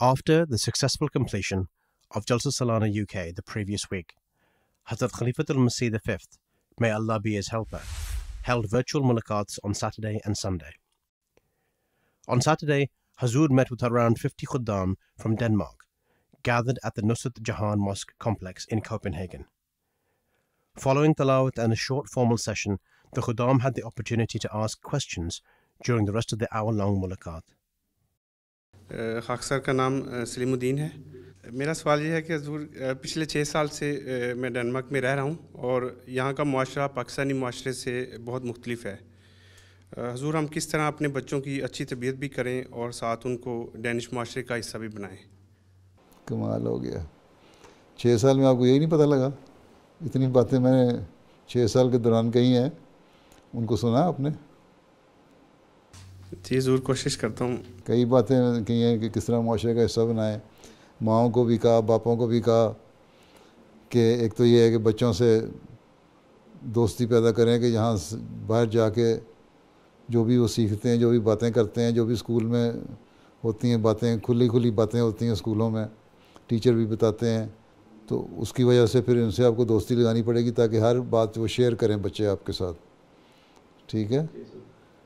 After the successful completion of Jalsa Salana UK the previous week, Hazrat Khalifatul Masih V, may Allah be his helper, held virtual mulaqats on Saturday and Sunday. On Saturday, Hazur met with around 50 khuddam from Denmark, gathered at the Nusrat Jahan Mosque complex in Copenhagen. Following Tilawat and a short formal session, the khuddam had the opportunity to ask questions during the rest of the hour-long mulaqat. خاک سر کا نام سلیم الدین ہے. میرا سوال یہ ہے کہ حضور پچھلے 6 سال سے میں ڈنمارک میں رہ رہا ہوں اور یہاں کا معاشرہ پاکستانی معاشرے سے بہت مختلف ہے. حضور ہم کس طرح اپنے بچوں کی اچھی تربیت بھی کریں اور ساتھ ان کو ڈینش معاشرے کا حصہ بھی بنائیں؟ کمال ہو گیا. 6 سال میں آپ کو یہی نہیں پتہ لگا؟ اتنی باتیں میں نے 6 سال کے دوران کہی ہیں، ان کو سنا آپ نے؟ جی ضرور کوشش کرتا ہوں. کئی باتیں کہی ہیں کہ کس طرح معاشرے کا حصہ بنائیں. ماؤں کو بھی کہا، باپوں کو بھی کہا کہ ایک تو یہ ہے کہ بچوں سے دوستی پیدا کریں کہ یہاں باہر جا کے جو بھی وہ سیکھتے ہیں، جو بھی باتیں کرتے ہیں، جو بھی اسکول میں ہوتی ہیں باتیں، کھلی باتیں ہوتی ہیں اسکولوں میں، ٹیچر بھی بتاتے ہیں، تو اس کی وجہ سے پھر ان سے آپ کو دوستی لگانی پڑے گی تاکہ ہر بات وہ شیئر کریں بچے آپ کے ساتھ. ٹھیک ہے؟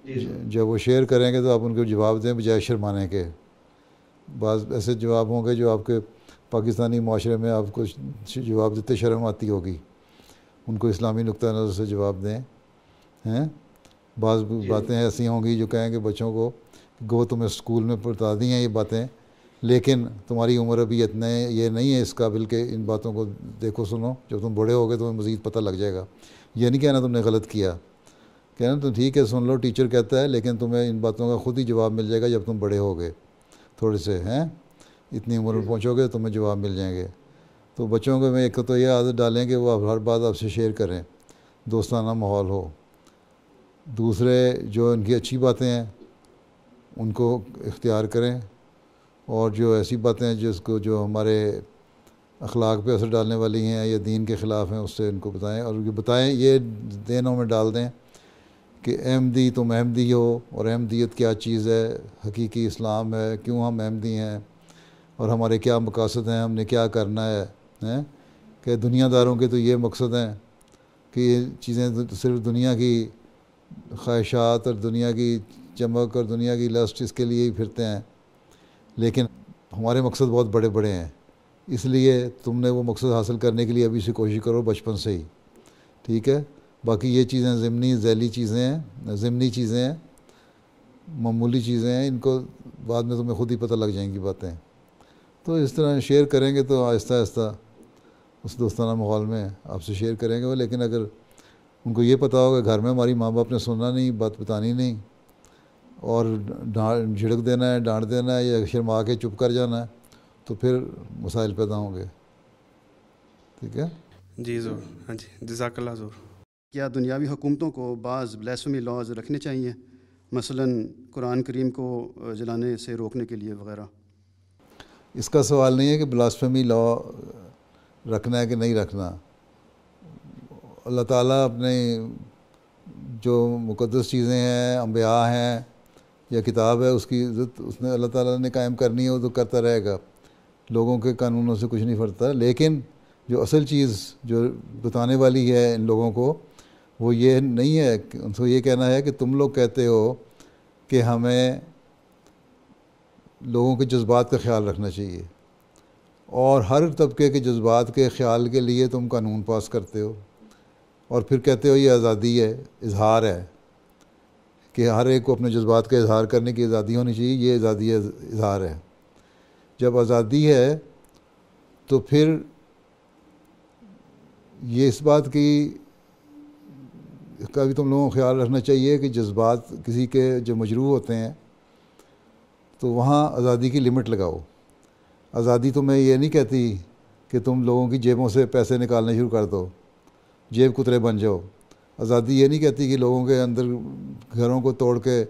جب وہ شیئر کریں گے تو آپ ان کو جواب دیں بجائے شرمانے کے. بعض ایسے جواب ہوں گے جو آپ کے پاکستانی معاشرے میں آپ کو جواب دیتے شرم آتی ہوگی، ان کو اسلامی نقطہ نظر سے جواب دیں. بعض باتیں ایسی ہوں گی جو کہیں گے بچوں کو گو تمہیں اسکول میں بتا دی ہیں یہ باتیں، لیکن تمہاری عمر ابھی اتنا ہے، یہ نہیں ہے اس قابل کہ ان باتوں کو دیکھو سنو، جب تم بڑے ہوگے تمہیں مزید پتہ لگ جائے گا. یہ نہیں کہنا تم نے غلط کیا، کہنا تو ٹھیک ہے سن لو ٹیچر کہتا ہے، لیکن تمہیں ان باتوں کا خود ہی جواب مل جائے گا جب تم بڑے ہوگے، تھوڑے سے اتنی عمر میں پہنچو گے تمہیں جواب مل جائیں گے. تو بچوں کو میں ایک تو یہ عادت ڈالیں کہ وہ ہر بات آپ سے شیئر کریں، دوستانہ ماحول ہو. دوسرے جو ان کی اچھی باتیں ہیں ان کو اختیار کریں، اور جو ایسی باتیں ہیں جو ہمارے اخلاق پہ اثر ڈالنے والی ہیں یا دین کے خلاف ہیں اس سے ان کو بتائیں. اور بتائیں یہ دینوں میں ڈال دیں کہ احمدی تم احمدی ہو، اور احمدیت کیا چیز ہے، حقیقی اسلام ہے، کیوں ہم احمدی ہیں، اور ہمارے کیا مقاصد ہیں، ہم نے کیا کرنا ہے. کہ دنیا داروں کے تو یہ مقصد ہیں کہ یہ چیزیں صرف دنیا کی خواہشات اور دنیا کی چمک اور دنیا کی لسٹ اس کے لیے ہی پھرتے ہیں، لیکن ہمارے مقصد بہت بڑے بڑے ہیں. اس لیے تم نے وہ مقصد حاصل کرنے کے لیے ابھی سے کوشش کرو بچپن سے ہی. ٹھیک ہے؟ باقی یہ چیزیں ذیلی چیزیں ہیں، ضمنی چیزیں ہیں، معمولی چیزیں ہیں، ان کو بعد میں تمہیں خود ہی پتہ لگ جائیں گی باتیں. تو اس طرح شیئر کریں گے تو آہستہ آہستہ اس دوستانہ ماحول میں آپ سے شیئر کریں گے وہ. لیکن اگر ان کو یہ پتہ ہوگا گھر میں ہماری ماں باپ نے سننا نہیں، بات بتانی نہیں، اور جھڑک دینا ہے، ڈانٹ دینا ہے، یا شرما کے چپ کر جانا ہے، تو پھر مسائل پیدا ہوں گے. ٹھیک ہے؟ جی ضرور. ہاں جی جزاک اللہ ضرور. کیا دنیاوی حکومتوں کو بعض بلیسفمی لاز رکھنے چاہیے، مثلاً قرآن کریم کو جلانے سے روکنے کے لیے وغیرہ؟ اس کا سوال نہیں ہے کہ بلاسفیمی لا رکھنا ہے کہ نہیں رکھنا. اللہ تعالیٰ اپنے جو مقدس چیزیں ہیں، انبیاء ہیں یا کتاب ہے، اس کی عزت اس نے اللہ تعالیٰ نے قائم کرنی ہے، وہ تو کرتا رہے گا. لوگوں کے قانونوں سے کچھ نہیں فرقتا. لیکن جو اصل چیز جو بتانے والی ہے ان لوگوں کو، وہ یہ نہیں ہے، ان کو یہ کہنا ہے کہ تم لوگ کہتے ہو کہ ہمیں لوگوں کے جذبات کا خیال رکھنا چاہیے، اور ہر طبقے کے جذبات کے خیال کے لیے تم قانون پاس کرتے ہو، اور پھر کہتے ہو یہ آزادی ہے، اظہار ہے کہ ہر ایک کو اپنے جذبات کا اظہار کرنے کی آزادی ہونی چاہیے، یہ آزادی ہے، اظہار ہے. جب آزادی ہے تو پھر یہ اس بات کا بھی تم لوگوں کو خیال رکھنا چاہیے کہ جذبات کسی کے جو مجروح ہوتے ہیں تو وہاں آزادی کی لمٹ لگاؤ. آزادی تمہیں یہ نہیں کہتی کہ تم لوگوں کی جیبوں سے پیسے نکالنے شروع کر دو، جیب کترے بن جاؤ. آزادی یہ نہیں کہتی کہ لوگوں کے اندر گھروں کو توڑ کے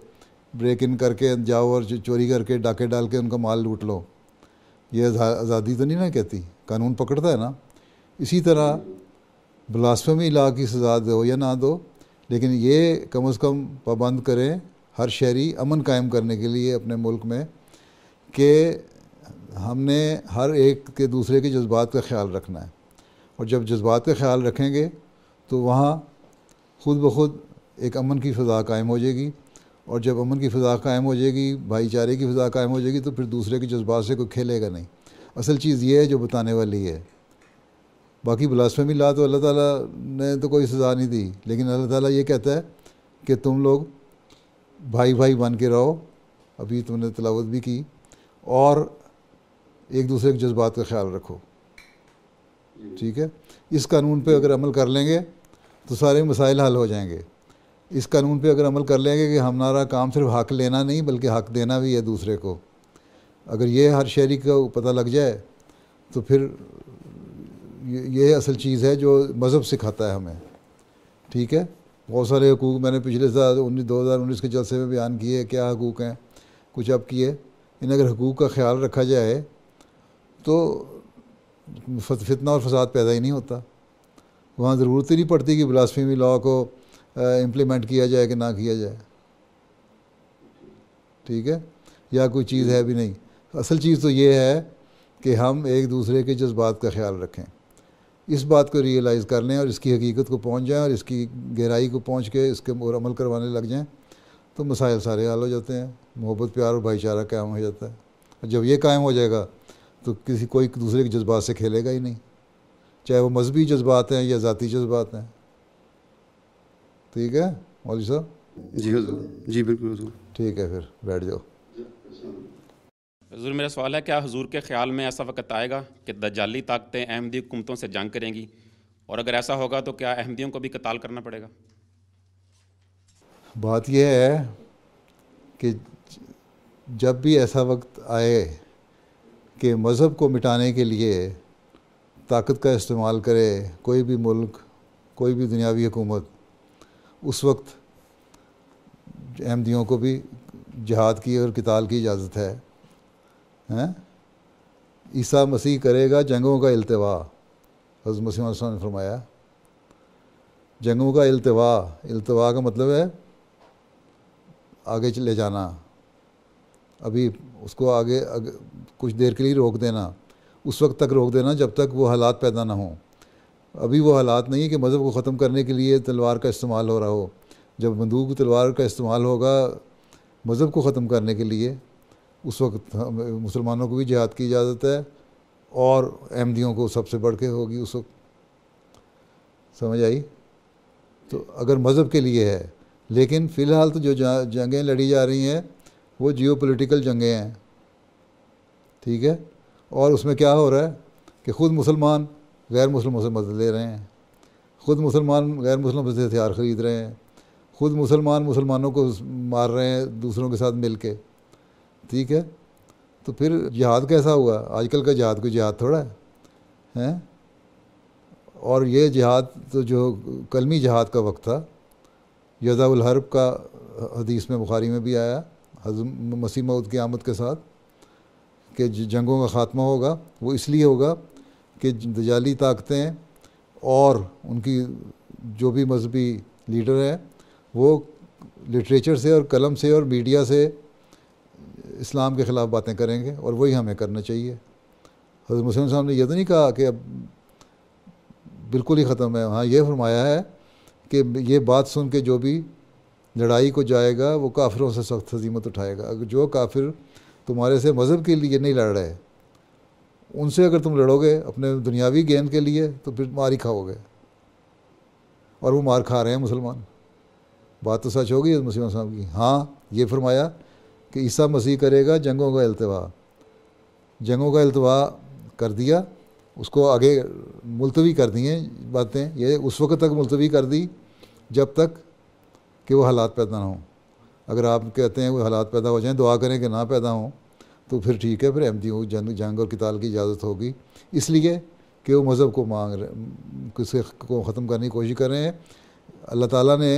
بریک ان کر کے جاؤ اور چوری کر کے ڈاکے ڈال کے ان کا مال لوٹ لو. یہ آزادی تو نہیں نا کہتی, قانون پکڑتا ہے نا. اسی طرح بلاسفیمی لا کی سزا دو یا نہ دو, لیکن یہ کم از کم پابند کریں ہر شہری امن قائم کرنے کے لیے اپنے ملک میں کہ ہم نے ہر ایک کے دوسرے کے جذبات کا خیال رکھنا ہے. اور جب جذبات کا خیال رکھیں گے تو وہاں خود بخود ایک امن کی فضا قائم ہو جائے گی. اور جب امن کی فضا قائم ہو جائے گی, بھائی چارے کی فضا قائم ہو جائے گی, تو پھر دوسرے کے جذبات سے کوئی کھیلے گا نہیں. اصل چیز یہ ہے جو بتانے والی ہے. باقی بلاسفیمی لا تو اللہ تعالیٰ نے تو کوئی سزا نہیں دی, لیکن اللہ تعالیٰ یہ کہتا ہے کہ تم لوگ بھائی بھائی بن کے رہو, ابھی تم نے تلاوت بھی کی, اور ایک دوسرے کے جذبات کا خیال رکھو. ٹھیک ہے, اس قانون پہ اگر عمل کر لیں گے تو سارے مسائل حل ہو جائیں گے. اس قانون پہ اگر عمل کر لیں گے کہ ہمارا کام صرف حق لینا نہیں بلکہ حق دینا بھی ہے دوسرے کو, اگر یہ ہر شہری کو پتہ لگ جائے تو پھر یہ اصل چیز ہے جو مذہب سکھاتا ہے ہمیں. ٹھیک ہے, بہت سارے حقوق میں نے پچھلے سال 2019 کے جلسے میں بیان کیے, کیا حقوق ہیں, کچھ اب کیے. ان اگر حقوق کا خیال رکھا جائے تو فتنہ اور فساد پیدا ہی نہیں ہوتا. وہاں ضرورت ہی نہیں پڑتی کہ بلاسفیمی لا کو امپلیمنٹ کیا جائے کہ نہ کیا جائے. ٹھیک ہے, یا کوئی چیز ہے بھی نہیں. اصل چیز تو یہ ہے کہ ہم ایک دوسرے کے جذبات کا خیال رکھیں, اس بات کو ریئلائز کر لیں اور اس کی حقیقت کو پہنچ جائیں اور اس کی گہرائی کو پہنچ کے اس کے عمل کروانے لگ جائیں تو مسائل سارے حل ہو جاتے ہیں. محبت پیار اور بھائی چارہ قائم ہو جاتا ہے. اور جب یہ قائم ہو جائے گا تو کوئی دوسرے کے جذبات سے کھیلے گا ہی نہیں, چاہے وہ مذہبی جذبات ہیں یا ذاتی جذبات ہیں. ٹھیک ہے مولوی صاحب؟ جی حضور, جی بالکل حضور. ٹھیک ہے, پھر بیٹھ جاؤ. حضور میرا سوال ہے, کیا حضور کے خیال میں ایسا وقت آئے گا کہ دجالی طاقتیں احمدی حکومتوں سے جنگ کریں گی, اور اگر ایسا ہوگا تو کیا احمدیوں کو بھی قتال کرنا پڑے گا؟ بات یہ ہے کہ جب بھی ایسا وقت آئے کہ مذہب کو مٹانے کے لیے طاقت کا استعمال کرے کوئی بھی ملک, کوئی بھی دنیاوی حکومت, اس وقت احمدیوں کو بھی جہاد کی اور قتال کی اجازت ہے. عیسیٰ مسیح کرے گا جنگوں کا التوا, حضرت مسیح علیہ السلام نے فرمایا. جنگوں کا التوا کا مطلب ہے آگے چلے جانا, ابھی اس کو آگے کچھ دیر کے لیے روک دینا, اس وقت تک روک دینا جب تک وہ حالات پیدا نہ ہوں. ابھی وہ حالات نہیں ہے کہ مذہب کو ختم کرنے کے لیے تلوار کا استعمال ہو رہا ہو. جب بندوق تلوار کا استعمال ہوگا مذہب کو ختم کرنے کے لیے, اس وقت مسلمانوں کو بھی جہاد کی اجازت ہے, اور احمدیوں کو سب سے بڑھ کے ہوگی اس وقت. سمجھ آئی؟ تو اگر مذہب کے لیے ہے, لیکن فی الحال تو جو جنگیں لڑی جا رہی ہیں وہ جیو پولیٹیکل جنگیں ہیں. ٹھیک ہے, اور اس میں کیا ہو رہا ہے کہ خود مسلمان غیر مسلموں سے مدد لے رہے ہیں, خود مسلمان غیر مسلموں سے ہتھیار خرید رہے ہیں, خود مسلمان مسلمانوں کو مار رہے ہیں دوسروں کے ساتھ مل کے. ٹھیک ہے, تو پھر جہاد کیسا ہوا؟ آج کل کا جہاد کوئی جہاد تھوڑا ہے. اور یہ جہاد تو جو کلمی جہاد کا وقت تھا, یضع الحرب کا حدیث میں بخاری میں بھی آیا, حضرت مسیح موعود کی آمد کے ساتھ, کہ جنگوں کا خاتمہ ہوگا وہ اس لیے ہوگا کہ دجالی طاقتیں اور ان کی جو بھی مذہبی لیڈر ہیں وہ لٹریچر سے اور قلم سے اور میڈیا سے اسلام کے خلاف باتیں کریں گے, اور وہی ہمیں کرنا چاہیے. حضرت مسلم صاحب نے یہ تو نہیں کہا کہ اب بالکل ہی ختم ہے, ہاں یہ فرمایا ہے کہ یہ بات سن کے جو بھی لڑائی کو جائے گا وہ کافروں سے سخت ہزیمت اٹھائے گا. اگر جو کافر تمہارے سے مذہب کے لیے نہیں لڑ رہے, ان سے اگر تم لڑو گے اپنے دنیاوی گین کے لیے تو پھر مار ہی کھاؤ گے, اور وہ مار کھا رہے ہیں مسلمان. بات تو سچ ہوگی مسلم صاحب کی. ہاں یہ فرمایا کہ عیسیٰ مسیح کرے گا جنگوں کا التوا. جنگوں کا التوا کر دیا, اس کو آگے ملتوی کر دی ہیں باتیں. یہ اس وقت تک ملتوی کر دی جب تک کہ وہ حالات پیدا نہ ہوں. اگر آپ کہتے ہیں وہ حالات پیدا ہو جائیں, دعا کریں کہ نہ پیدا ہوں, تو پھر ٹھیک ہے, پھر احمدیوں جنگ اور قتال کی اجازت ہوگی. اس لیے کہ وہ مذہب کو مانگ رہے, کسی کو ختم کرنے کی کوشش کر رہے ہیں. اللہ تعالیٰ نے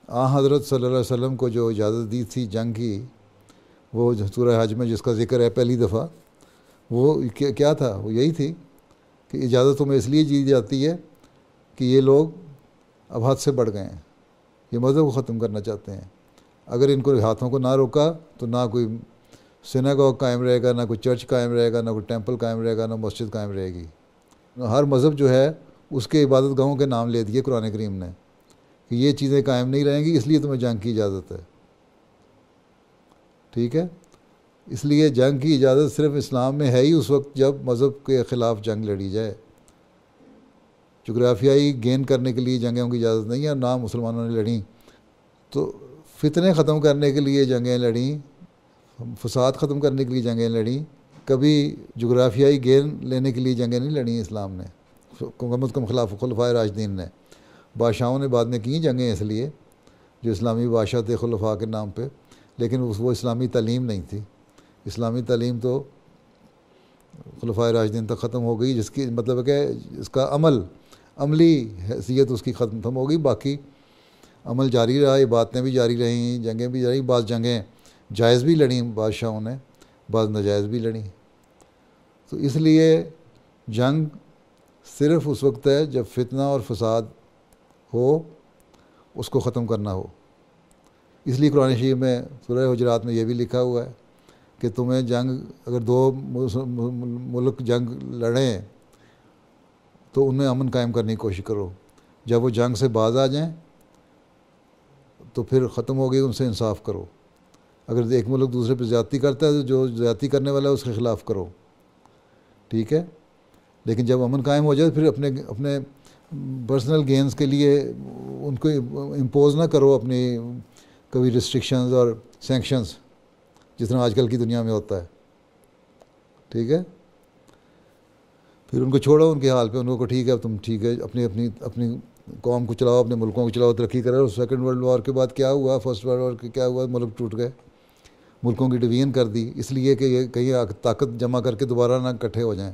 حضرت صلی اللہ علیہ وسلم کو جو اجازت دی تھی جنگ کی، وہ سورہ حج میں جس کا ذکر ہے پہلی دفعہ، وہ کیا تھا؟ وہ یہی تھی کہ اجازت تمہیں اس لیے دی جاتی ہے کہ یہ لوگ اب حد سے بڑھ گئے ہیں، یہ مذہب کو ختم کرنا چاہتے ہیں. اگر ان کو ہاتھوں کو نہ روکا تو نہ کوئی سیناگوگ قائم رہے گا، نہ کوئی چرچ قائم رہے گا، نہ کوئی ٹیمپل قائم رہے گا، نہ مسجد قائم رہے گی. ہر مذہب جو ہے اس کے عبادت گاہوں کے نام لے دیے قرآن کریم نے کہ یہ چیزیں قائم نہیں رہیں گی، اس لیے تمہیں جنگ کی اجازت ہے. ٹھیک ہے، اس لیے جنگ کی اجازت صرف اسلام میں ہے ہی اس وقت جب مذہب کے خلاف جنگ لڑی جائے. جغرافیائی گین کرنے کے لیے جنگوں کی اجازت نہیں ہے، نہ مسلمانوں نے لڑیں. تو فتنے ختم کرنے کے لیے جنگیں لڑیں، فساد ختم کرنے کے لیے جنگیں لڑیں، کبھی جغرافیائی گین لینے کے لیے جنگیں نہیں لڑیں اسلام نے، کم از کم خلاف خلفائے راشدین نے. بادشاہوں نے بعد میں کی جنگیں اس لیے جو اسلامی بادشاہ تھے خلفاء کے نام پہ، لیکن وہ اسلامی تعلیم نہیں تھی. اسلامی تعلیم تو خلفائے راشدین تک ختم ہو گئی، جس کی مطلب ہے کہ اس کا عملی حیثیت اس کی ختم ہو گئی. باقی عمل جاری رہا، عبادتیں بھی جاری رہیں، جنگیں بھی جاری. بعض جنگیں جائز بھی لڑیں بادشاہوں نے، بعض ناجائز بھی لڑیں. تو اس لیے جنگ صرف اس وقت ہے جب فتنہ اور فساد ہو، اس کو ختم کرنا ہو. اس لیے قرآن شریف میں سورہ حجرات میں یہ بھی لکھا ہوا ہے کہ تمہیں جنگ، اگر دو ملک جنگ لڑیں تو ان میں امن قائم کرنے کی کوشش کرو. جب وہ جنگ سے باز آ جائیں تو پھر ختم ہو گئی، ان سے انصاف کرو. اگر ایک ملک دوسرے پہ زیادتی کرتا ہے تو جو زیادتی کرنے والا ہے اس کے خلاف کرو. ٹھیک ہے، لیکن جب امن قائم ہو جائے پھر اپنے پرسنل گینز کے لیے ان کو امپوز نہ کرو اپنی کبھی ریسٹرکشنز اور سینکشنز، جس طرح آج کل کی دنیا میں ہوتا ہے. ٹھیک ہے، پھر ان کو چھوڑو ان کے حال پہ، ان کو ٹھیک ہے اب تم ٹھیک ہے اپنی قوم کو چلاؤ، اپنے ملکوں کو چلاؤ، ترقی کرو. سیکنڈ ورلڈ وار کے بعد کیا ہوا، فرسٹ ورلڈ وار کے کیا ہوا، ملک ٹوٹ گئے، ملکوں کی ڈویژن کر دی، اس لیے کہ یہ کہیں طاقت جمع کر کے دوبارہ نہ اکٹھے ہو جائیں.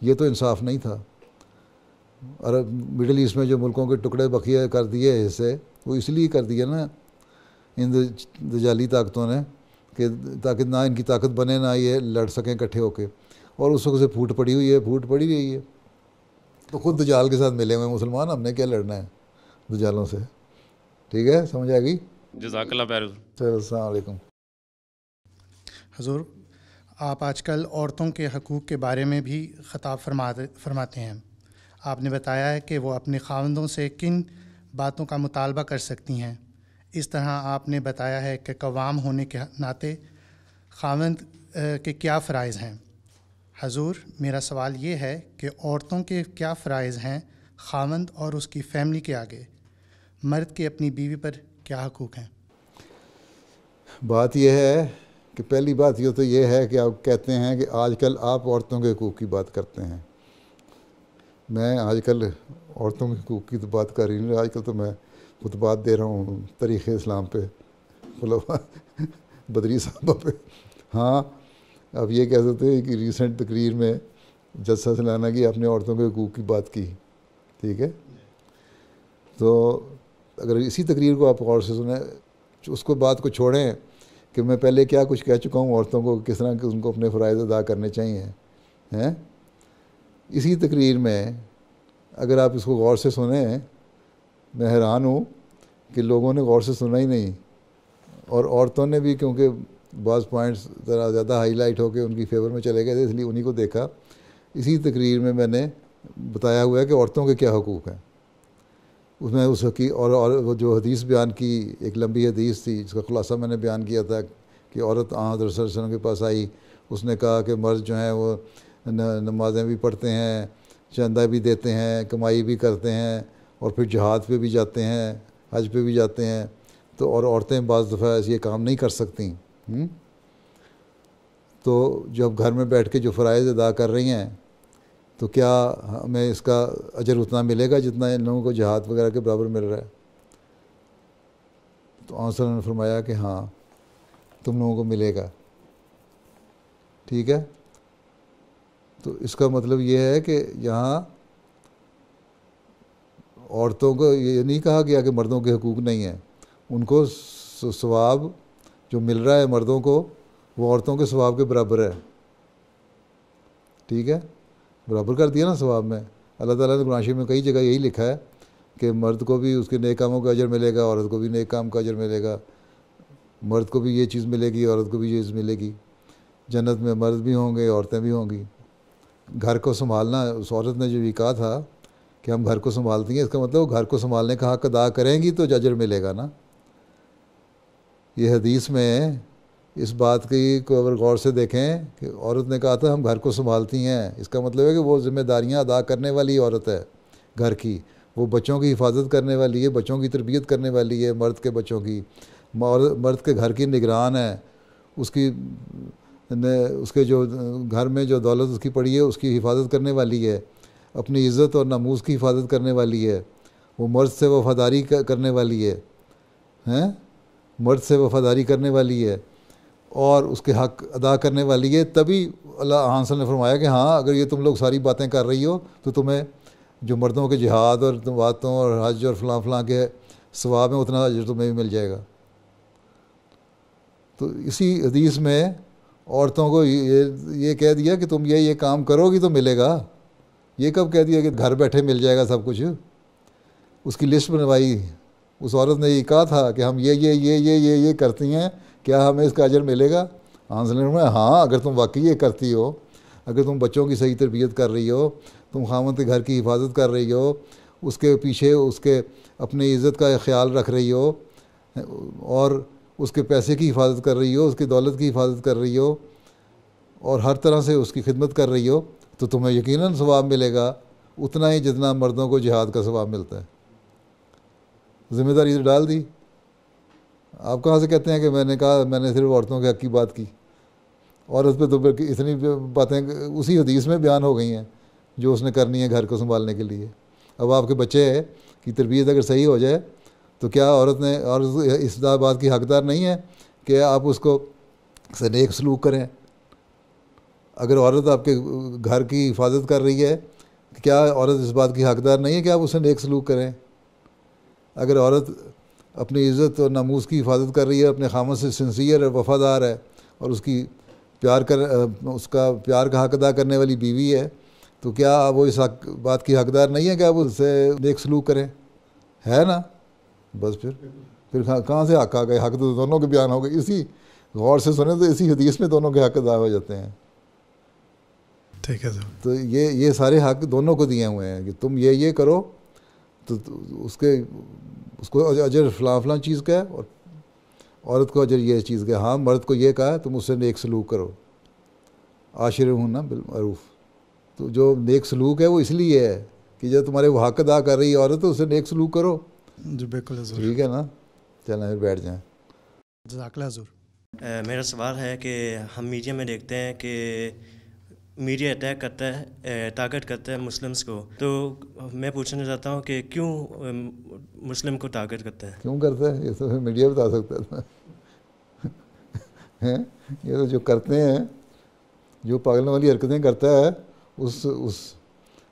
یہ تو انصاف نہیں تھا. عرب مڈل ایسٹ میں جو ملکوں کے ٹکڑے بقیہ کر دیے حصے، وہ اس لیے کر دیے نا ان دجالی طاقتوں نے کہ تاکہ نہ ان کی طاقت بنے، نہ یہ لڑ سکیں اکٹھے ہو کے. اور اس وقت سے پھوٹ پڑی ہوئی ہے، پھوٹ پڑی رہی ہے. تو خود دجال کے ساتھ ملے ہوئے مسلمان، ہم نے کیا لڑنا ہے دجالوں سے. ٹھیک ہے، سمجھ آ گئی؟ جزاک اللہ خیر. چلو السلام علیکم. حضور، آپ آج کل عورتوں کے حقوق کے بارے میں بھی خطاب فرماتے ہیں. آپ نے بتایا ہے کہ وہ اپنے خاوندوں سے کن باتوں کا مطالبہ کر سکتی ہیں. اس طرح آپ نے بتایا ہے کہ قوام ہونے کے ناطے خاوند کے کیا فرائض ہیں. حضور، میرا سوال یہ ہے کہ عورتوں کے کیا فرائض ہیں خاوند اور اس کی فیملی کے آگے؟ مرد کے اپنی بیوی پر کیا حقوق ہیں؟ بات یہ ہے کہ پہلی بات یہ تو یہ ہے کہ آپ کہتے ہیں کہ آج کل آپ عورتوں کے حقوق کی بات کرتے ہیں. میں آج کل عورتوں کے حقوق کی تو بات کر رہی ہوں. آج کل تو میں خطبات دے رہا ہوں تاریخ اسلام پہ، خلفاء بدری صاحبہ پہ. ہاں، آپ یہ کہہ سکتے ہیں کہ ریسنٹ تقریر میں جلسہ سلانہ کی آپ نے عورتوں کے حقوق کی بات کی. ٹھیک ہے، تو اگر اسی تقریر کو آپ غور سے سنیں، اس کو بات کو چھوڑیں کہ میں پہلے کیا کچھ کہہ چکا ہوں عورتوں کو کس طرح کہ ان کو اپنے فرائض ادا کرنے چاہیے ہیں. اسی تقریر میں اگر آپ اس کو غور سے سنیں، میں حیران ہوں کہ لوگوں نے غور سے سنا ہی نہیں. اور عورتوں نے بھی، کیونکہ بعض پوائنٹس ذرا زیادہ ہائی لائٹ ہو کے ان کی فیور میں چلے گئے تھے، اس لیے انہی کو دیکھا. اسی تقریر میں نے بتایا ہوا ہے کہ عورتوں کے کیا حقوق ہیں. اس میں اور وہ جو حدیث بیان کی، ایک لمبی حدیث تھی جس کا خلاصہ میں نے بیان کیا تھا کہ عورت حضرت صلی اللہ علیہ وسلم کے پاس آئی. اس نے کہا کہ مرد جو ہیں وہ نمازیں بھی پڑھتے ہیں، چندہ بھی دیتے ہیں، کمائی بھی کرتے ہیں، اور پھر جہاد پہ بھی جاتے ہیں، حج پہ بھی جاتے ہیں، تو اور عورتیں بعض دفعہ ایسے یہ کام نہیں کر سکتیں. تو جب گھر میں بیٹھ کے جو فرائض ادا کر رہی ہیں تو کیا ہمیں اس کا اجر اتنا ملے گا جتنا ان لوگوں کو جہاد وغیرہ کے برابر مل رہا ہے؟ تو آن صلی اللہ نے فرمایا کہ ہاں تم لوگوں کو ملے گا. ٹھیک ہے، تو اس کا مطلب یہ ہے کہ یہاں عورتوں کو یہ نہیں کہا گیا کہ مردوں کے حقوق نہیں ہیں. ان کو ثواب جو مل رہا ہے مردوں کو وہ عورتوں کے ثواب کے برابر ہے. ٹھیک ہے, برابر کر دیا نا ثواب میں. اللہ تعالیٰ نے قرآن شریف میں کئی جگہ یہی لکھا ہے کہ مرد کو بھی اس کے نیک کاموں کا اجر ملے گا, عورت کو بھی نیک کام کا اجر ملے گا. مرد کو بھی یہ چیز ملے گی, عورت کو بھی یہ چیز ملے گی. جنت میں مرد بھی ہوں گے, عورتیں بھی ہوں گی. گھر کو سنبھالنا, اس عورت نے جو یہ کہا تھا کہ ہم گھر کو سنبھالتی ہیں, اس کا مطلب وہ گھر کو سنبھالنے کا حق ادا کریں گی تو اجر ملے گا نا. یہ حدیث میں اس بات کی کو اگر غور سے دیکھیں کہ عورت نے کہا تھا ہم گھر کو سنبھالتی ہیں, اس کا مطلب ہے کہ وہ ذمہ داریاں ادا کرنے والی عورت ہے گھر کی. وہ بچوں کی حفاظت کرنے والی ہے, بچوں کی تربیت کرنے والی ہے, مرد کے بچوں کی. مرد کے گھر کی نگران ہے, اس کے جو گھر میں جو دولت اس کی پڑی ہے اس کی حفاظت کرنے والی ہے, اپنی عزت اور ناموس کی حفاظت کرنے والی ہے. وہ مرد سے وفاداری کرنے والی ہے, مرد سے وفاداری کرنے والی ہے اور اس کے حق ادا کرنے والی ہے. تبھی اللہ صلی اللہ نے فرمایا کہ ہاں اگر یہ تم لوگ ساری باتیں کر رہی ہو تو تمہیں جو مردوں کے جہاد اور باتوں اور حج اور فلاں فلاں کے ثواب میں اتنا اجر تمہیں بھی مل جائے گا. تو اسی حدیث میں عورتوں کو یہ کہہ دیا کہ تم یہ کام کرو گی تو ملے گا. یہ کب کہہ دیا کہ گھر بیٹھے مل جائے گا سب کچھ؟ اس کی لسٹ بنوائی. اس عورت نے یہ کہا تھا کہ ہم یہ کرتی ہیں, کیا ہمیں اس کا اجر ملے گا؟ ہاں اگر تم واقعی یہ کرتی ہو, اگر تم بچوں کی صحیح تربیت کر رہی ہو, تم خاوند کے گھر کی حفاظت کر رہی ہو, اس کے پیچھے اس کے اپنی عزت کا خیال رکھ رہی ہو اور اس کے پیسے کی حفاظت کر رہی ہو, اس کی دولت کی حفاظت کر رہی ہو اور ہر طرح سے اس کی خدمت کر رہی ہو, تو تمہیں یقیناً ثواب ملے گا اتنا ہی جتنا مردوں کو جہاد کا ثواب ملتا ہے. ذمہ داری تو ڈال دی. آپ کہاں سے کہتے ہیں کہ میں نے کہا میں نے صرف عورتوں کے حق کی بات کی؟ عورت پہ تو اتنی باتیں اسی حدیث میں بیان ہو گئی ہیں جو اس نے کرنی ہے گھر کو سنبھالنے کے لیے. اب آپ کے بچے کی تربیت اگر صحیح ہو جائے تو کیا عورت اس بات کی حقدار نہیں ہے کہ آپ اس کو سے نیک سلوک کریں؟ اگر عورت آپ کے گھر کی حفاظت کر رہی ہے, کیا عورت اس بات کی حقدار نہیں ہے کہ آپ اس سے نیک سلوک کریں؟ اگر عورت اپنی عزت اور ناموس کی حفاظت کر رہی ہے, اپنے خامد سے سنسیئر اور وفادار ہے اور اس کا پیار کا حق ادا کرنے والی بیوی ہے, تو کیا وہ اس بات کی حقدار نہیں ہے کہ آپ اس سے نیک سلوک کریں؟ ہے نا. بس پھر کہاں سے حق آ گئے؟ حق تو دونوں کے بیان ہو گئے. اسی غور سے سنیں تو اسی حدیث میں دونوں کے حق ادا ہو جاتے ہیں. ٹھیک ہے سر. تو یہ سارے حق دونوں کو دیے ہوئے ہیں کہ تم یہ کرو تو اس کو اجر فلاں فلاں چیز کا ہے اور عورت کو اجر یہ چیز کا ہے. ہاں مرد کو یہ کہا ہے تم اس سے نیک سلوک کرو, عاشرہن بالمعروف. تو جو نیک سلوک ہے وہ اس لیے ہے کہ جب تمہارے وہ حق ادا کر رہی ہے عورت تو اسے نیک سلوک کرو. جی بالکل حضور. ٹھیک ہے نا, چلیں پھر بیٹھ جائیں. جزاک اللہ حضور. میرا سوال ہے کہ ہم میڈیا میں دیکھتے ہیں کہ میڈیا اٹیک کرتا ہے, ٹارگٹ کرتا ہے مسلمس کو, تو میں پوچھنا چاہتا ہوں کہ کیوں مسلم کو ٹارگٹ کرتا ہے؟ کیوں کرتا ہے یہ تو میڈیا بتا سکتا ہے. یہ تو جو کرتے ہیں, جو پاگلوں والی حرکتیں کرتا ہے, اس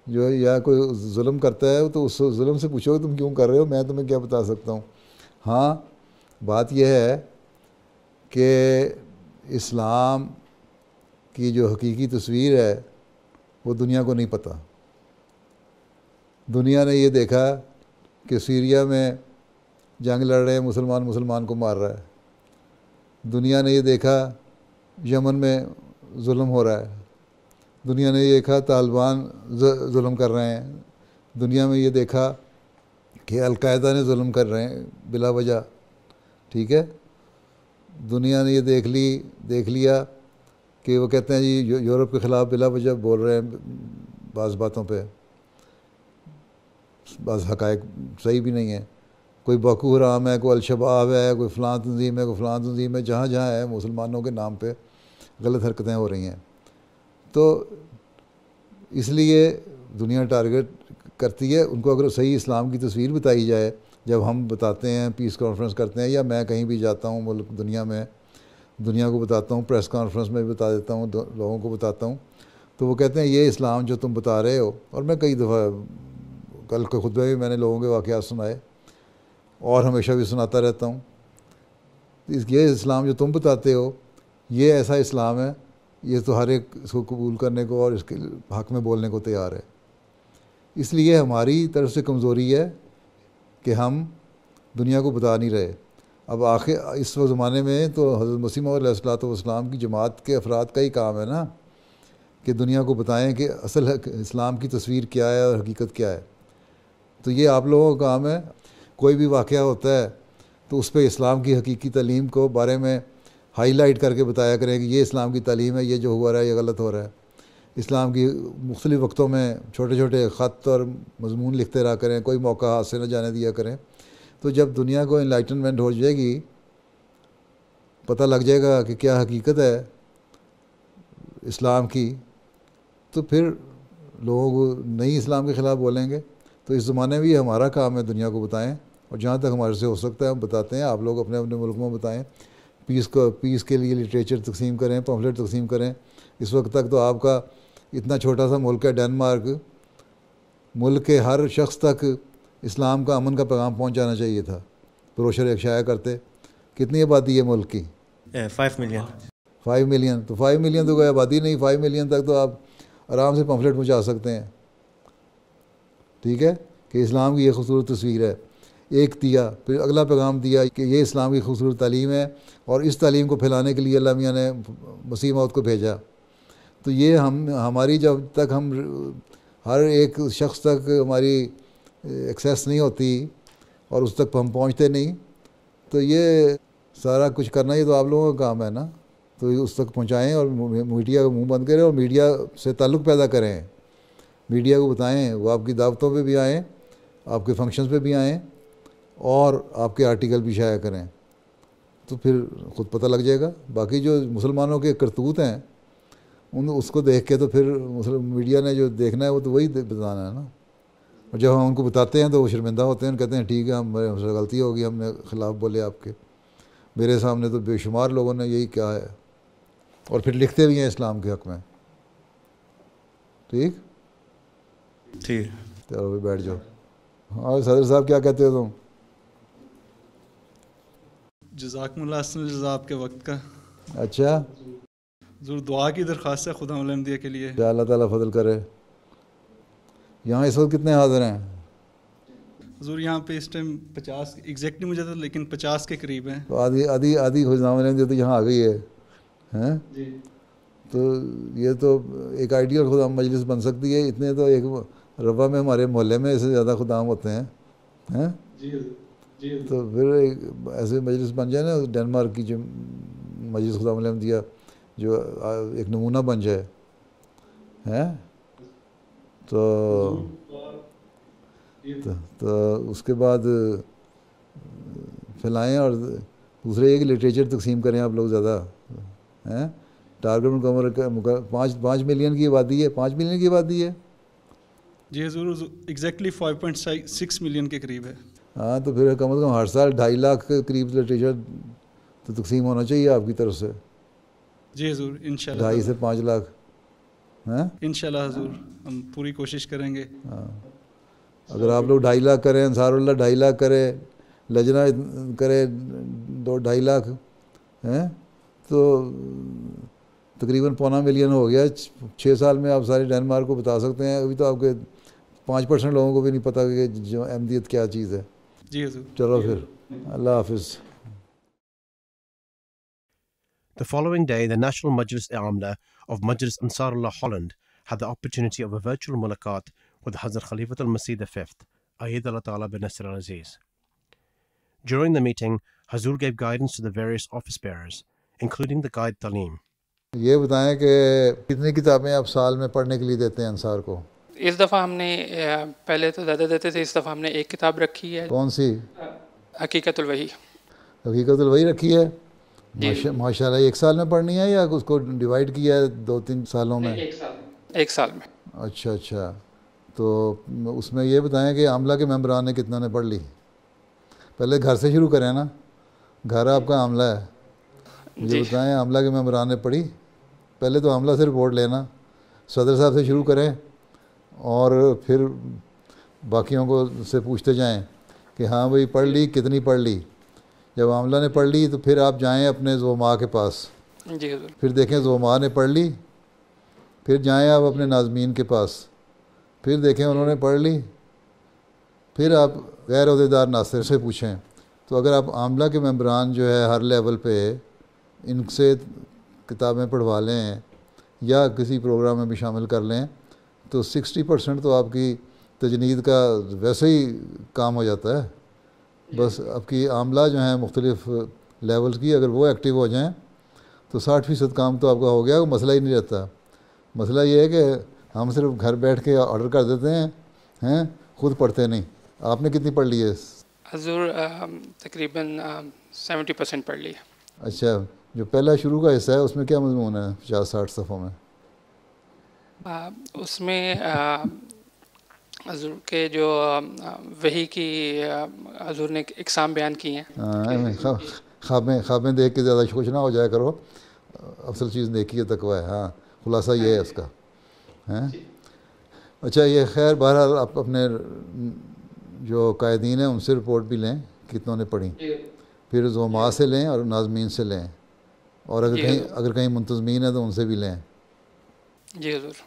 جو یا کوئی ظلم کرتا ہے تو اس ظلم سے پوچھو تم کیوں کر رہے ہو, میں تمہیں کیا بتا سکتا ہوں. ہاں بات یہ ہے کہ اسلام کی جو حقیقی تصویر ہے وہ دنیا کو نہیں پتہ. دنیا نے یہ دیکھا کہ سیریا میں جنگ لڑ رہے ہیں, مسلمان کو مار رہا ہے. دنیا نے یہ دیکھا یمن میں ظلم ہو رہا ہے. دنیا نے یہ دیکھا طالبان ظلم کر رہے ہیں. دنیا میں یہ دیکھا کہ القاعدہ نے ظلم کر رہے ہیں بلا وجہ. ٹھیک ہے, دنیا نے یہ دیکھ لیا کہ وہ کہتے ہیں جی یورپ کے خلاف بلا وجہ بول رہے ہیں بعض باتوں پہ, بعض حقائق صحیح بھی نہیں ہیں. کوئی باکو حرام ہے, کوئی الشباب ہے, کوئی فلاں تنظیم ہے, کوئی فلاں تنظیم ہے. جہاں جہاں ہے مسلمانوں کے نام پہ غلط حرکتیں ہو رہی ہیں. تو اس لیے دنیا ٹارگٹ کرتی ہے ان کو. اگر صحیح اسلام کی تصویر بتائی جائے, جب ہم بتاتے ہیں پیس کانفرنس کرتے ہیں یا میں کہیں بھی جاتا ہوں ملک دنیا کو بتاتا ہوں, پریس کانفرنس میں بھی بتا دیتا ہوں, لوگوں کو بتاتا ہوں, تو وہ کہتے ہیں یہ اسلام جو تم بتا رہے ہو, اور میں کئی دفعہ کل کے خطبے میں میں نے لوگوں کے واقعات سنائے اور ہمیشہ بھی سناتا رہتا ہوں. یہ اسلام جو تم بتاتے ہو یہ ایسا اسلام ہے، یہ تو ہر ایک اس کو قبول کرنے کو اور اس کے حق میں بولنے کو تیار ہے. اس لیے ہماری طرف سے کمزوری ہے کہ ہم دنیا کو بتا نہیں رہے. اب آخر اس زمانے میں تو حضرت مسیح موعود علیہ الصلوۃ والسلام کی جماعت کے افراد کا ہی کام ہے نا کہ دنیا کو بتائیں کہ اصل اسلام کی تصویر کیا ہے اور حقیقت کیا ہے. تو یہ آپ لوگوں کا کام ہے. کوئی بھی واقعہ ہوتا ہے تو اس پہ اسلام کی حقیقی تعلیم کو بارے میں ہائی لائٹ کر کے بتایا کریں کہ یہ اسلام کی تعلیم ہے، یہ جو ہوا رہا ہے یہ غلط ہو رہا ہے. اسلام کی مختلف وقتوں میں چھوٹے چھوٹے خط اور مضمون لکھتے رہا کریں، کوئی موقع ہاتھ سے نہ جانے دیا کریں. تو جب دنیا کو انلائٹنمنٹ ہو جائے گی، پتہ لگ جائے گا کہ کیا حقیقت ہے اسلام کی، تو پھر لوگوں کو نئی اسلام کے خلاف بولیں گے. تو اس زمانے میں یہ ہمارا کام ہے دنیا کو بتائیں، اور جہاں تک ہمارے سے ہو سکتا ہے ہم بتاتے ہیں. آپ لوگ اپنے اپنے ملک میں بتائیں، پیس کے لیے لٹریچر تقسیم کریں، پمفلٹ تقسیم کریں. اس وقت تک تو آپ کا اتنا چھوٹا سا ملک ہے ڈنمارک، ملک کے ہر شخص تک اسلام کا امن کا پیغام پہنچانا چاہیے تھا. بروشر ایک شائع کرتے. کتنی آبادی ہے ملک کی؟ 5 ملین. 5 ملین. تو 5 ملین تو کوئی آبادی نہیں. 5 ملین تک تو آپ آرام سے پمفلٹ پہنچا سکتے ہیں. ٹھیک ہے کہ اسلام کی یہ خوبصورت تصویر ہے. ایک دیا، پھر اگلا پیغام دیا کہ یہ اسلام کی خوبصورت تعلیم ہے اور اس تعلیم کو پھیلانے کے لیے اللہ میاں نے مسیح موعود کو بھیجا. تو یہ ہماری جب تک ہم ہر ایک شخص تک ہماری ایکسیس نہیں ہوتی اور اس تک ہم پہنچتے نہیں، تو یہ سارا کچھ کرنا یہ تو آپ لوگوں کا کام ہے نا. تو اس تک پہنچائیں اور میڈیا کا منہ بند کریں اور میڈیا سے تعلق پیدا کریں. میڈیا کو بتائیں، وہ آپ کی دعوتوں پہ بھی آئیں، آپ کے فنکشنز پہ بھی آئیں اور آپ کے آرٹیکل بھی شائع کریں. تو پھر خود پتہ لگ جائے گا. باقی جو مسلمانوں کے کرتوت ہیں اس کو دیکھ کے تو پھر میڈیا نے جو دیکھنا ہے وہ تو وہی بتانا ہے نا. اور جب ہم ان کو بتاتے ہیں تو وہ شرمندہ ہوتے ہیں، کہتے ہیں ٹھیک ہے ہم سے غلطی ہوگی، ہم نے خلاف بولے آپ کے. میرے سامنے تو بے شمار لوگوں نے یہی کہا ہے اور پھر لکھتے بھی ہیں اسلام کے حق میں. ٹھیک ٹھیک. چلو بیٹھ جاؤ. ہاں صدر صاحب کیا کہتے ہو تم؟ جزاکم اللہ احسن جزا آپ کے وقت کا. اچھا ضرور دعا کی درخواست ہے خدا احمدیہ کے لیے. اللہ تعالیٰ فضل کرے. یہاں اس وقت کتنے حاضر ہیں؟ حضور یہاں پہ اس ٹائم 50 ایگزیکٹلی مجھے تو لیکن 50 کے قریب ہیں. تو آدھی خدام تو یہاں آ گئی ہے ہیں. تو یہ تو ایک آئیڈیل خدام مجلس بن سکتی ہے. اتنے تو ایک ربع میں ہمارے محلے میں اس سے زیادہ خدام ہوتے ہیں. تو پھر ایسے مجلس بن جائے نا ڈنمارک کی جو مجلس خدام احمدیہ جو ایک نمونہ بن جائے ہیں. تو اس کے بعد پھیلائیں. اور دوسرے یہ کہ لٹریچر تقسیم کریں آپ لوگ زیادہ ہیں. ٹارگیٹ مکمل 5 ملین کی آبادی ہے. 5 ملین کی آبادی ہے. جی حضور ایگزیکٹلی 5.6 ملین کے قریب ہے. ہاں تو پھر کم از کم ہر سال 2.5 لاکھ کے قریب لٹریچر تو تقسیم ہونا چاہیے آپ کی طرف سے. جی حضور انشاءاللہ 2.5 سے 5 لاکھ ہیں انشاءاللہ حضور ہم پوری کوشش کریں گے. ہاں اگر آپ لوگ 2.5 لاکھ کریں، انصار اللہ 2.5 لاکھ کرے، لجنہ کرے 2.5 لاکھ ہیں، تو تقریباً 2.25 ملین ہو گیا. 6 سال میں آپ سارے ڈنمارک کو بتا سکتے ہیں. ابھی تو آپ کے 5% لوگوں کو بھی نہیں پتہ کہ جو احمدیت کیا چیز ہے. جی حضور. چلو پھر اللہ حافظ. The following day, the National Majlis Amla of Majlis Ansarullah Holland had the opportunity of a virtual mulaqat with Hazrat Khalifat al-Masih V, Ayyadallah Ta'ala bin Nasr al-Aziz. During the meeting, Hazur gave guidance to the various office bearers, including the guide Talim. یہ بتائیں کہ کتنی کتابیں آپ سال میں پڑھنے کے لیے دیتے ہیں انصار کو؟ اس دفعہ ہم نے پہلے تو زیادہ دیتے تھے، اس دفعہ ہم نے ایک کتاب رکھی ہے. کون سی؟ حقیقت الوحی. حقیقت الوحی رکھی ہے. ماشاء اللہ. 1 سال میں پڑھنی ہے یا اس کو ڈیوائڈ کیا ہے 2-3 سالوں میں؟ 1 سال میں. اچھا. تو اس میں یہ بتائیں کہ عاملہ کے ممبران نے کتنا نے پڑھ لی؟ پہلے گھر سے شروع کریں نا، گھر آپ کا عاملہ ہے. مجھے بتائیں عاملہ کے ممبران نے پڑھی؟ پہلے تو عاملہ سے رپورٹ لینا، صدر صاحب سے شروع کریں اور پھر باقیوں کو سے پوچھتے جائیں کہ ہاں بھائی پڑھ لی کتنی پڑھ لی. جب عاملہ نے پڑھ لی تو پھر آپ جائیں اپنے زوما کے پاس, جی حضور. پھر دیکھیں زوما نے پڑھ لی, پھر جائیں آپ اپنے ناظمین کے پاس, پھر دیکھیں انہوں نے پڑھ لی, پھر آپ غیر عہدیدار ناصر سے پوچھیں. تو اگر آپ عاملہ کے ممبران جو ہے ہر لیول پہ ان سے کتابیں پڑھوا لیں یا کسی پروگرام میں بھی شامل کر لیں تو 60% تو آپ کی تجنید کا ویسے ہی کام ہو جاتا ہے. بس آپ کی عاملہ جو ہیں مختلف لیولز کی اگر وہ ایکٹیو ہو جائیں تو 60% کام تو آپ کا ہو گیا, وہ مسئلہ ہی نہیں رہتا. مسئلہ یہ ہے کہ ہم صرف گھر بیٹھ کے آرڈر کر دیتے ہیں, خود پڑھتے نہیں. آپ نے کتنی پڑھ لی ہے؟ حضور تقریباً 70% پڑھ لی. اچھا, جو پہلا شروع کا حصہ ہے اس میں کیا مضمون ہے 50-60 صفحوں میں؟ اس میں حضور کے جو وحی کی حضور نے اقسام بیان کی ہیں. خوابیں دیکھ کے زیادہ خوش نہ ہو جایا کرو, اصل چیز نیکی ہے تقویٰ ہے. ہاں خلاصہ یہ ہے اس کا. اچھا یہ خیر بہرحال آپ اپنے جو قائدین ہیں ان سے رپورٹ بھی لیں کتنوں نے پڑھی, پھر زوما سے لیں اور ناظمین سے لیں, اور اگر کہیں منتظمین ہیں تو ان سے بھی لیں. جی حضور.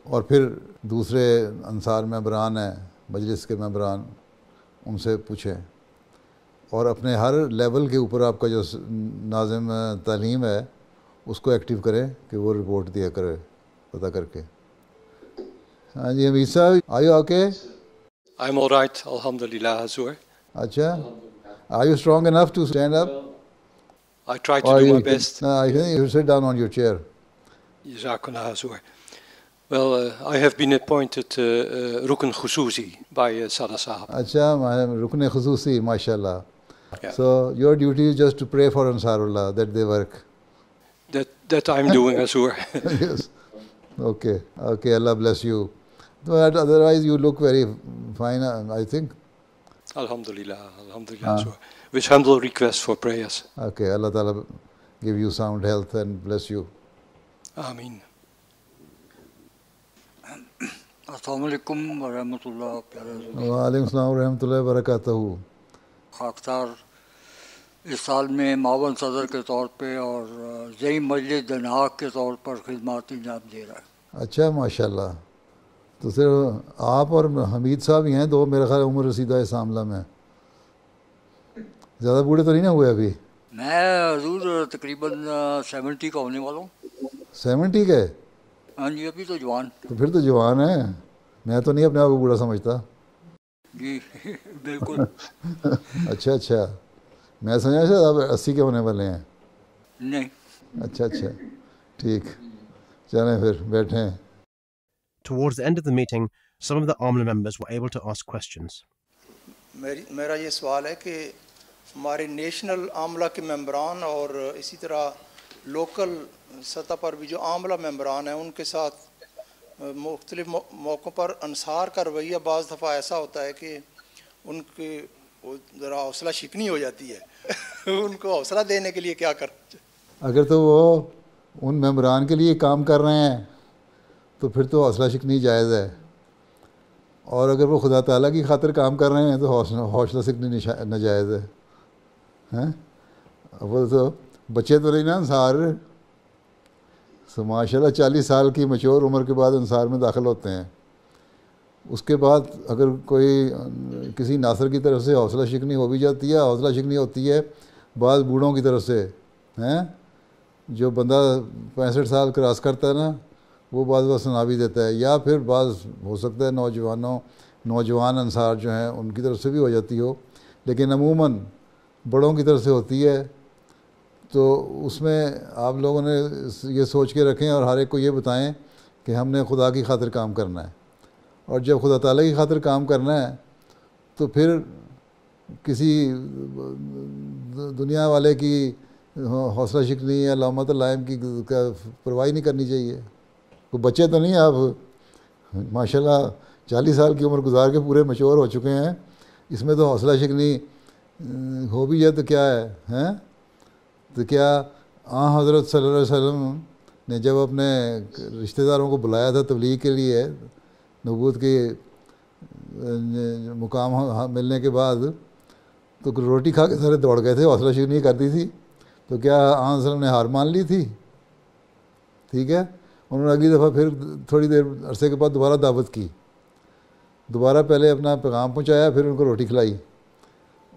اور پھر دوسرے انصار ممبران ہیں, مجلس کے ممبران, ان سے پوچھیں. اور اپنے ہر لیول کے اوپر آپ کا جو ناظم تعلیم ہے اس کو ایکٹیو کریں کہ وہ رپورٹ دیا کرے پتہ کر کے. ہاں جی حمید صاحب, are you okay? I'm all right, alhamdulillah, Hazur. اچھا, are you strong enough to stand up? I try to do my best. No, I think you sit down on your chair. Jazakallah, Hazur. Well, I have been appointed Rukn Khususi by Sada Sahab. Acha, Rukn Khususi, mashallah. Yeah. So your duty is just to pray for Ansarullah that they work. That I'm doing, Hazur. Yes. Okay, Allah bless you. But otherwise you look very fine, I think. Alhamdulillah, Hazur. With humble request for prayers. Okay, Allah Ta'ala give you sound health and bless you. Ameen. السلام علیکم ورحمۃ اللہ. وعلیکم السلام ورحمۃ اللہ وبرکاتہ. خاکسار اس سال میں معاون صدر کے طور پہ اور زعیم مجلس دنہاق کے طور پر خدمات انجام دے رہا ہے. اچھا ماشاءاللہ. تو صرف آپ اور حمید صاحب ہی ہیں دو میرے خیال عمر رسیدہ اس معاملہ میں, زیادہ بوڑھے تو نہیں نہ ہوئے ابھی؟ میں حضور تقریباً 70 کا ہونے والا ہوں. 70 کے؟ ہاں جی, ابھی تو جوان. تو پھر تو جوان ہے, میں تو نہیں اپنے آپ کو بوڑھا سمجھتا. جی بالکل. اچھا, میں سمجھا شاید آپ 80 کے ہونے والے ہیں. نہیں. اچھا, ٹھیک, چلیں پھر بیٹھیں. Towards the end of the meeting, some of the Amla members were able to ask questions. میرا یہ سوال ہے کہ ہمارے نیشنل عاملہ کے ممبران اور اسی طرح لوکل سطح پر بھی جو عاملہ ممبران ہیں ان کے ساتھ مختلف موقعوں پر انصار کا رویہ بعض دفعہ ایسا ہوتا ہے کہ ان کی ذرا حوصلہ شکنی ہو جاتی ہے. ان کو حوصلہ دینے کے لیے کیا کرنا چاہیے؟ اگر تو وہ ان ممبران کے لیے کام کر رہے ہیں تو پھر تو حوصلہ شکنی جائز ہے, اور اگر وہ خدا تعالیٰ کی خاطر کام کر رہے ہیں تو حوصلہ شکنی ناجائز ہے. وہ تو بچے تو نہیں نا انصار, ماشاء اللہ 40 سال کی میچور عمر کے بعد انصار میں داخل ہوتے ہیں. اس کے بعد اگر کوئی کسی ناصر کی طرف سے حوصلہ شکنی ہو بھی جاتی ہے, حوصلہ شکنی ہوتی ہے بعض بوڑھوں کی طرف سے, جو بندہ 65 سال کراس کرتا ہے نا وہ بعض وقت سنا بھی دیتا ہے, یا پھر بعض ہو سکتا ہے نوجوان انصار جو ہیں ان کی طرف سے بھی ہو جاتی ہو, لیکن عموماً بڑوں کی طرف سے ہوتی ہے. تو اس میں آپ لوگوں نے یہ سوچ کے رکھیں اور ہر ایک کو یہ بتائیں کہ ہم نے خدا کی خاطر کام کرنا ہے, اور جب خدا تعالیٰ کی خاطر کام کرنا ہے تو پھر کسی دنیا والے کی حوصلہ شکنی یا لامت الائم کی پرواہ نہیں کرنی چاہیے. تو بچے تو نہیں, آپ ماشاءاللہ 40 سال کی عمر گزار کے پورے میچور ہو چکے ہیں, اس میں تو حوصلہ شکنی ہو بھی ہے تو کیا ہے. تو کیا حضرت صلی اللہ علیہ وسلم نے جب اپنے رشتہ داروں کو بلایا تھا تبلیغ کے لیے, نبوت کی مقام ملنے کے بعد تو روٹی کھا کے سارے دوڑ گئے تھے, حوصلہ شکنی کرتی تھی, تو کیا آن وسلم نے ہار مان لی تھی؟ ٹھیک ہے, انہوں نے اگلی دفعہ پھر تھوڑی دیر عرصے کے بعد دوبارہ دعوت کی, دوبارہ پہلے اپنا پیغام پہنچایا, پھر ان کو روٹی کھلائی,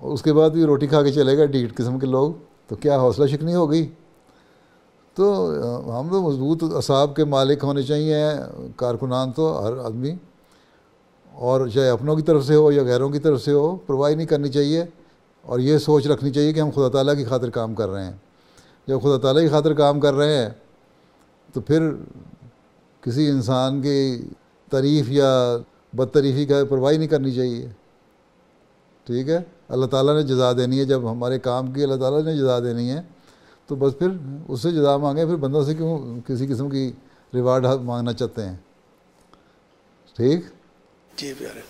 اور اس کے بعد بھی روٹی کھا کے چلے گئے ڈھیٹ قسم کے لوگ, تو کیا حوصلہ شکنی ہو گئی؟ تو ہم تو مضبوط اعصاب کے مالک ہونے چاہیے کارکنان, تو ہر آدمی, اور چاہے اپنوں کی طرف سے ہو یا غیروں کی طرف سے ہو, پرواہ نہیں کرنی چاہیے, اور یہ سوچ رکھنی چاہیے کہ ہم خدا تعالیٰ کی خاطر کام کر رہے ہیں. جب خدا تعالیٰ کی خاطر کام کر رہے ہیں تو پھر کسی انسان کی تعریف یا بدتعریفی کا پرواہ نہیں کرنی چاہیے. ٹھیک ہے, اللہ تعالیٰ نے جزا دینی ہے, جب ہمارے کام کی اللہ تعالیٰ نے جزا دینی ہے تو بس پھر اس سے جزا مانگیں, پھر بندوں سے کیوں کسی قسم کی ریوارڈ مانگنا چاہتے ہیں. ٹھیک جی پیارے.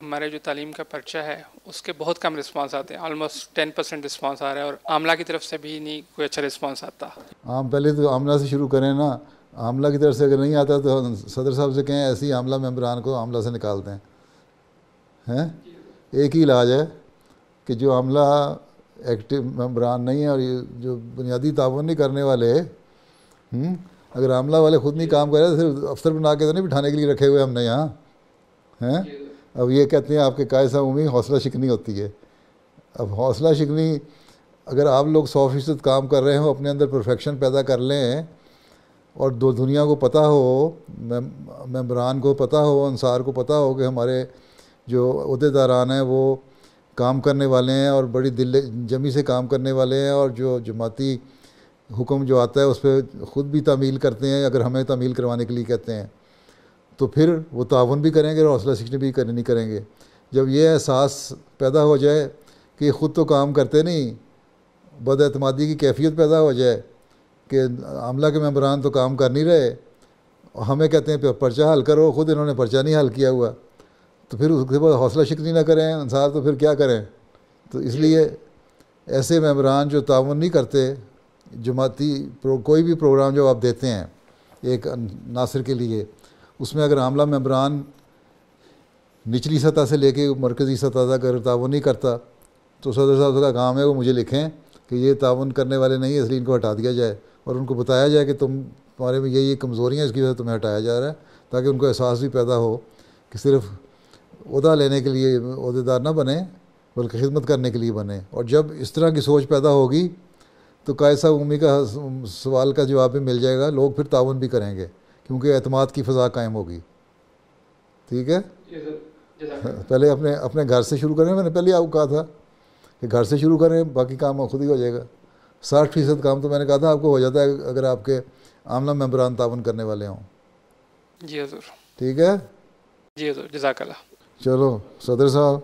ہمارے جو تعلیم کا پرچہ ہے اس کے بہت کم رسپانس آتے ہیں, آلموسٹ 10% رسپانس آ رہا ہے, اور عاملہ کی طرف سے بھی نہیں کوئی اچھا رسپانس آتا. پہلے تو عاملہ سے شروع کریں نا, عاملہ کی طرف سے اگر نہیں آتا تو صدر صاحب سے کہیں ایسی عاملہ ممبران کو عاملہ سے نکال دیں. ہیں, ایک ہی علاج ہے کہ جو عاملہ ایکٹیو ممبران نہیں ہے اور یہ جو بنیادی تعاون نہیں کرنے والے, اگر عاملہ والے خود نہیں کام کرے تو صرف افسر بنا کے تو نہیں بٹھانے کے لیے رکھے ہوئے ہم نے یہاں ہیں. اب یہ کہتے ہیں آپ کے قائد صاحب عمومی حوصلہ شکنی ہوتی ہے. اب حوصلہ شکنی اگر آپ لوگ 100% کام کر رہے ہوں, اپنے اندر پرفیکشن پیدا کر لیں, اور دنیا کو پتہ ہو, ممبران کو پتہ ہو, انصار کو پتہ ہو کہ ہمارے جو عہدیداران ہیں وہ کام کرنے والے ہیں اور بڑی دل جمی سے کام کرنے والے ہیں, اور جو جماعتی حکم جو آتا ہے اس پہ خود بھی تعمیل کرتے ہیں, اگر ہمیں تعمیل کروانے کے لیے کہتے ہیں, تو پھر وہ تعاون بھی کریں گے اور حوصلہ شکنی بھی نہیں کریں گے. جب یہ احساس پیدا ہو جائے کہ خود تو کام کرتے نہیں, بد اعتمادی کی کیفیت پیدا ہو جائے کہ عاملہ کے ممبران تو کام کر نہیں رہے, ہمیں کہتے ہیں پرچہ حل کرو, خود انہوں نے پرچہ نہیں حل کیا ہوا, تو پھر اس کے بعد حوصلہ شکنی نہ کریں انصار, تو پھر کیا کریں؟ تو اس لیے ایسے ممبران جو تعاون نہیں کرتے, جماعتی کوئی بھی پروگرام جو آپ دیتے ہیں ایک ناصر کے لیے, اس میں اگر عاملہ ممبران نچلی سطح سے لے کے مرکزی سطح تک اگر تعاون نہیں کرتا, تو صدر صاحب کا کام ہے وہ مجھے لکھیں کہ یہ تعاون کرنے والے نہیں, اس لیے ان کو ہٹا دیا جائے, اور ان کو بتایا جائے کہ تمہارے میں یہ کمزوریاں, اس کی وجہ سے تمہیں ہٹایا جا رہا ہے, تاکہ ان کو احساس بھی پیدا ہو کہ صرف عہدہ لینے کے لیے عہدیدار نہ بنے بلکہ خدمت کرنے کے لیے بنے. اور جب اس طرح کی سوچ پیدا ہوگی تو قائد صاحب عمومی کا سوال کا جواب بھی مل جائے گا, لوگ پھر تعاون بھی کریں گے کیونکہ اعتماد کی فضا قائم ہوگی. ٹھیک ہے, پہلے اپنے گھر سے شروع کریں, میں نے پہلے آپ کو کہا تھا کہ گھر سے شروع کریں, باقی کام خود ہی ہو جائے گا. 60% کام تو میں نے کہا تھا آپ کو ہو جاتا ہے اگر آپ کے عاملہ ممبران تعاون کرنے والے ہوں. جی حضور. ٹھیک ہے, جی حضور, جزاک اللہ. چلو صدر صاحب,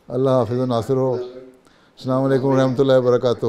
اللہ حافظ و ناصر ہو. السلام علیکم ورحمۃ اللہ وبرکاتہ.